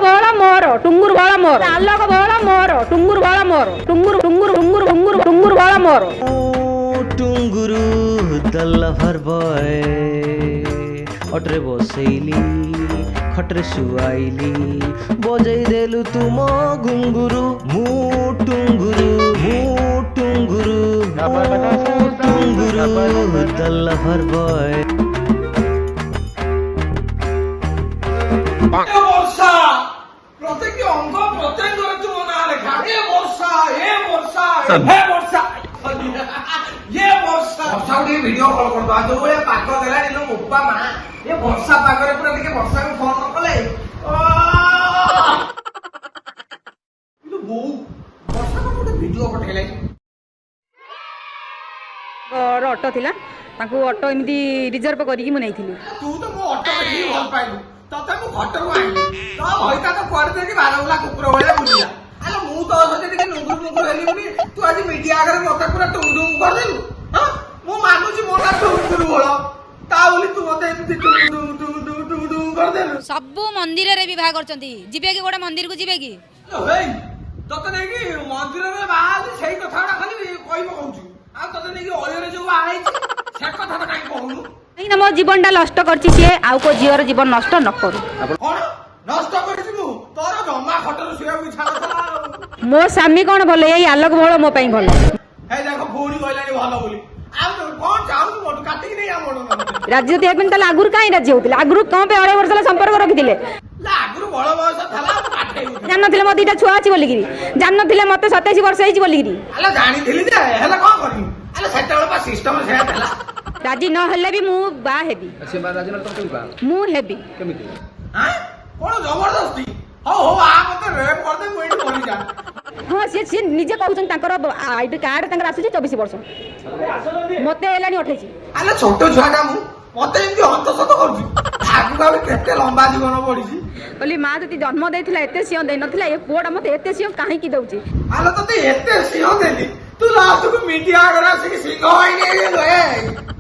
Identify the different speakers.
Speaker 1: भोला मोर टुंगुर भोला मोर आलोक भोला मोर टुंगुर भोला मोर टुंगुर टुंगुर टुंगुर टुंगुर टुंगुर भोला मोर
Speaker 2: टुंगुरु दल्ला भर बय अटरे बसैली खटरे शुआइली बजै देलु तुम घुंगुरु मु टुंगुरु टुंगुरु दल्ला भर बय
Speaker 3: वर्षा प्रत्येक अंग प्रत्यंग तुम ना लेखा ए वर्षा हे वर्षा ये वर्षा वर्षा के वीडियो कॉल कर दो जो ये पाग देला नो मोपा मा ये वर्षा पाग रे पूरा देखे वर्षा को फोन कले ये बो वर्षा को ଗୋଟେ वीडियो पठेले
Speaker 1: ऑटो थिला ताकू ऑटो एमती रिजर्व करिकी मु नैथिली
Speaker 3: तू तो मो ऑटो में ही भल पाइलु तते मु घटर को आइली तो होइता तो कर दे कि बारवला कुकुर भले बुलिया अरे मु तो सते टिके नुगुर नुगुर हेली बुली तू आज मीडिया आगे मते पूरा टुंगडुंग कर देलु हां मु मानुची मोटा टुंगुर भलो ता बोली तू मते एमती टुंगडुंग कर देलु
Speaker 4: सब मंदिर रे विवाह करचंती जिबे कि गोटे मंदिर को जिबे कि
Speaker 3: हेई तते नै कि मंदिर रे बाहर सेही कथाडा खाली कहिबो कहउछु आ तते नै कि ओयो रे जो आइ से कथाडा काई कहउनु
Speaker 1: नहीं मो जीवनटा नष्ट करछि से आउ को झीवर जीवन नष्ट न करू
Speaker 3: कोन नष्ट करिछु मु तोर जम्मा खटर सुया इच्छा नथला
Speaker 1: मो स्वामी कोन भले एई आलोक भोल मो पई भले
Speaker 3: हे देखो भौणी कहलानी भलो बोली आ कोन चाहू मोट काटी नै आ मोट
Speaker 1: राज्य जति हेबन तले आगुर काई राज्य होतिले आगुर कम पे 2.5 वर्ष संपर्क रखिथिले
Speaker 3: लागुर बड़ बयस थला काटे
Speaker 1: जान नथिले मो दीटा छुआ अछि बोलिगिरी जान नथिले मते 27 वर्ष हेछि बोलिगिरी
Speaker 3: आला जानी थिली जे हेला कोन करनी आला सेटेबल पा सिस्टम से थला
Speaker 1: राजी न हेले भी मु बा हेबी
Speaker 5: से बा राजी न तो बा
Speaker 1: मु हेबी
Speaker 5: केमिति
Speaker 3: हां कोन जबरदस्ती हो आ मते रेप कर दे कोइ मरि जा
Speaker 1: हां से निजे कहउछन ताकर आईडी कार्ड ताकर आसुची 24 वर्ष मते हेलानी 28
Speaker 3: आला छोटो छुआटा मु मते एमती हंतसत करछु आगु का केते लंबा जीवन पड़िछि
Speaker 1: बोली मां जति जन्म देथिला एते सिंह देइ नथिला ए पोडा मते एते सिंह काहे की दउची
Speaker 3: आला तते एते सिंह देली तू लास्ट को मीडिया आगरा से सिंह होइने गए